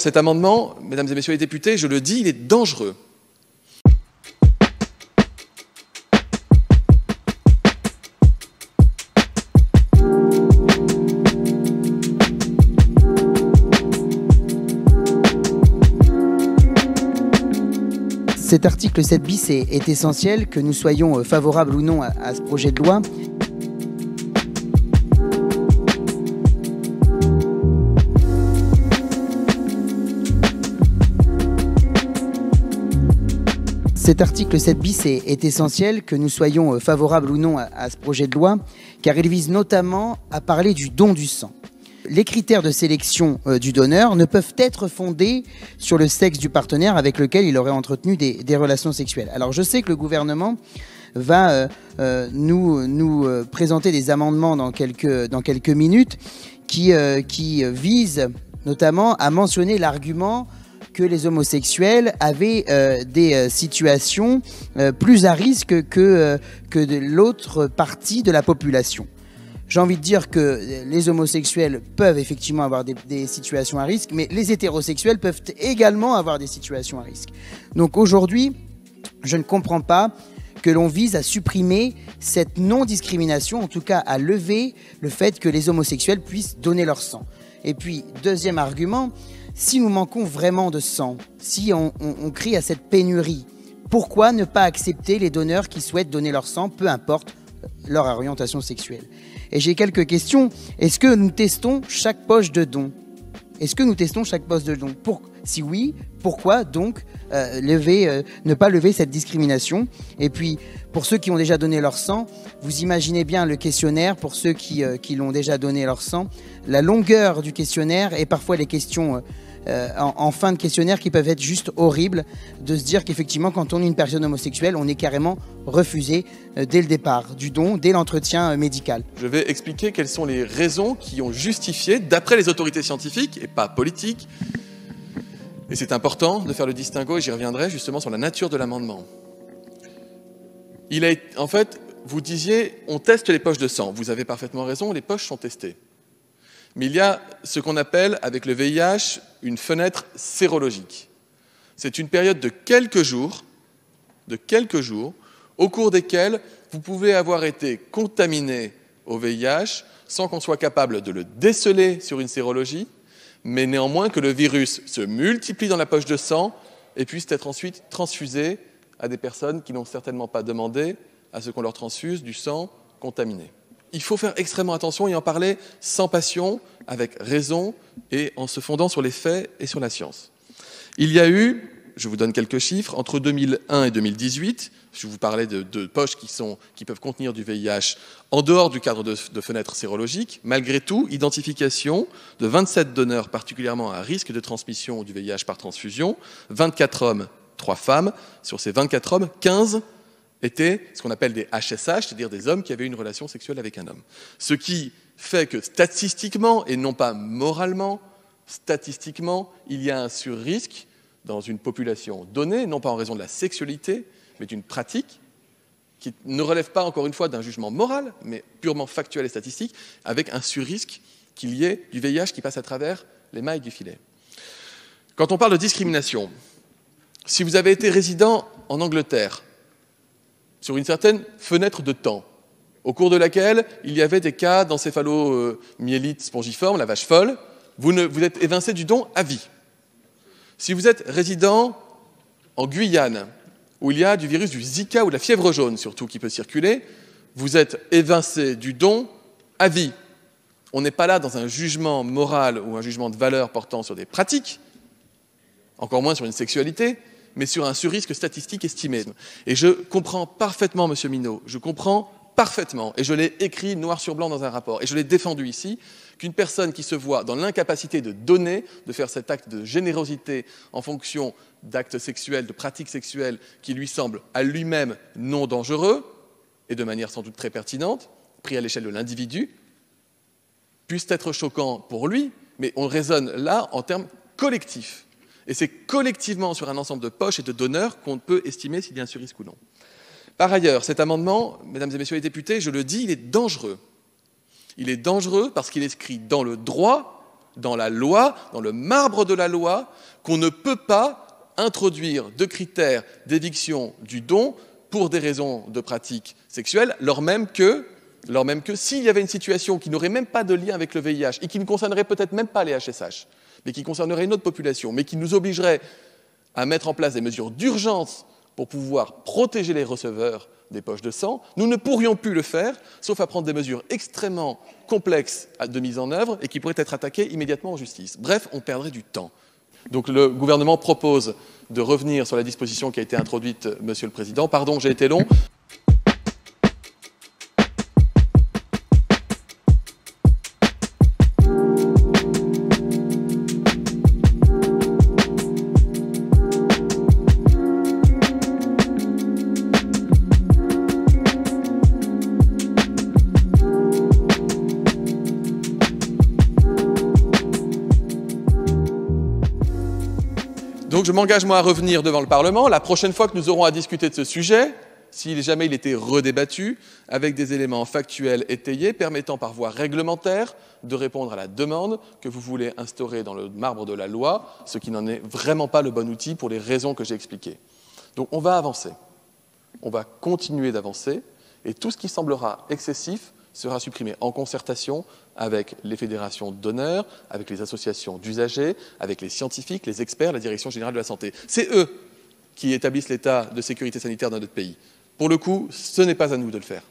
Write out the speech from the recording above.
Cet amendement, mesdames et messieurs les députés, je le dis, il est dangereux. Cet article 7 bis est essentiel, que nous soyons favorables ou non à ce projet de loi. Cet article 7 bis est essentiel, que nous soyons favorables ou non à ce projet de loi, car il vise notamment à parler du don du sang. Les critères de sélection du donneur ne peuvent être fondés sur le sexe du partenaire avec lequel il aurait entretenu des relations sexuelles. Alors je sais que le gouvernement va nous présenter des amendements dans quelques minutes qui visent notamment à mentionner l'argument que les homosexuels avaient des situations plus à risque que de l'autre partie de la population. J'ai envie de dire que les homosexuels peuvent effectivement avoir des situations à risque, mais les hétérosexuels peuvent également avoir des situations à risque. Donc aujourd'hui, je ne comprends pas que l'on vise à supprimer cette non-discrimination, en tout cas à lever le fait que les homosexuels puissent donner leur sang. Et puis, deuxième argument, si nous manquons vraiment de sang, si on crie à cette pénurie, pourquoi ne pas accepter les donneurs qui souhaitent donner leur sang, peu importe leur orientation sexuelle? Et j'ai quelques questions. Est-ce que nous testons chaque poche de don? Est-ce que nous testons chaque poche de don? Si oui, pourquoi donc ne pas lever cette discrimination? Et puis, pour ceux qui ont déjà donné leur sang, vous imaginez bien le questionnaire, pour ceux qui l'ont déjà donné leur sang, la longueur du questionnaire et parfois les questions en fin de questionnaire qui peuvent être juste horribles, de se dire qu'effectivement, quand on est une personne homosexuelle, on est carrément refusé dès le départ du don, dès l'entretien médical. Je vais expliquer quelles sont les raisons qui ont justifié, d'après les autorités scientifiques et pas politiques, et c'est important de faire le distinguo, et j'y reviendrai justement sur la nature de l'amendement. En fait, vous disiez, on teste les poches de sang. Vous avez parfaitement raison, les poches sont testées. Mais il y a ce qu'on appelle, avec le VIH, une fenêtre sérologique. C'est une période de quelques jours, au cours desquels vous pouvez avoir été contaminé au VIH sans qu'on soit capable de le déceler sur une sérologie, mais néanmoins que le virus se multiplie dans la poche de sang et puisse être ensuite transfusé à des personnes qui n'ont certainement pas demandé à ce qu'on leur transfuse du sang contaminé. Il faut faire extrêmement attention et en parler sans passion, avec raison et en se fondant sur les faits et sur la science. Il y a eu, je vous donne quelques chiffres, entre 2001 et 2018, je vous parlais de poches qui peuvent contenir du VIH en dehors du cadre de fenêtres sérologiques, malgré tout, identification de 27 donneurs particulièrement à risque de transmission du VIH par transfusion, 24 hommes, 3 femmes. Sur ces 24 hommes, 15 étaient ce qu'on appelle des HSH, c'est-à-dire des hommes qui avaient une relation sexuelle avec un homme. Ce qui fait que statistiquement, et non pas moralement, statistiquement, il y a un surrisque dans une population donnée, non pas en raison de la sexualité, mais d'une pratique qui ne relève pas, encore une fois, d'un jugement moral, mais purement factuel et statistique, avec un surrisque qu'il y ait du VIH qui passe à travers les mailles du filet. Quand on parle de discrimination, si vous avez été résident en Angleterre, sur une certaine fenêtre de temps, au cours de laquelle il y avait des cas d'encéphalomyélite spongiforme, la vache folle, vous êtes évincé du don à vie. Si vous êtes résident en Guyane, où il y a du virus du Zika ou de la fièvre jaune surtout qui peut circuler, vous êtes évincé du don à vie. On n'est pas là dans un jugement moral ou un jugement de valeur portant sur des pratiques, encore moins sur une sexualité, mais sur un surrisque statistique estimé. Et je comprends parfaitement, Monsieur Minot, je comprends parfaitement, et je l'ai écrit noir sur blanc dans un rapport, et je l'ai défendu ici, qu'une personne qui se voit dans l'incapacité de donner, de faire cet acte de générosité en fonction d'actes sexuels, de pratiques sexuelles qui lui semblent à lui-même non dangereux, et de manière sans doute très pertinente, pris à l'échelle de l'individu, puisse être choquant pour lui, mais on raisonne là en termes collectifs. Et c'est collectivement sur un ensemble de poches et de donneurs qu'on peut estimer s'il y a un surrisque ou non. Par ailleurs, cet amendement, mesdames et messieurs les députés, je le dis, il est dangereux. Il est dangereux parce qu'il est inscrit dans le droit dans la loi, dans le marbre de la loi, qu'on ne peut pas introduire de critères d'éviction du don pour des raisons de pratique sexuelle, lors même que s'il y avait une situation qui n'aurait même pas de lien avec le VIH et qui ne concernerait peut-être même pas les HSH, mais qui concernerait une autre population, mais qui nous obligerait à mettre en place des mesures d'urgence pour pouvoir protéger les receveurs des poches de sang, nous ne pourrions plus le faire, sauf à prendre des mesures extrêmement complexes de mise en œuvre et qui pourraient être attaquées immédiatement en justice. Bref, on perdrait du temps. Donc le gouvernement propose de revenir sur la disposition qui a été introduite, Monsieur le Président. Pardon, j'ai été long. Donc je m'engage moi à revenir devant le Parlement la prochaine fois que nous aurons à discuter de ce sujet, si jamais il était redébattu, avec des éléments factuels étayés permettant par voie réglementaire de répondre à la demande que vous voulez instaurer dans le marbre de la loi, ce qui n'en est vraiment pas le bon outil pour les raisons que j'ai expliquées. Donc on va avancer, on va continuer d'avancer, et tout ce qui semblera excessif sera supprimé en concertation avec les fédérations de donneurs, avec les associations d'usagers, avec les scientifiques, les experts, la Direction générale de la santé. C'est eux qui établissent l'état de sécurité sanitaire dans notre pays. Pour le coup, ce n'est pas à nous de le faire.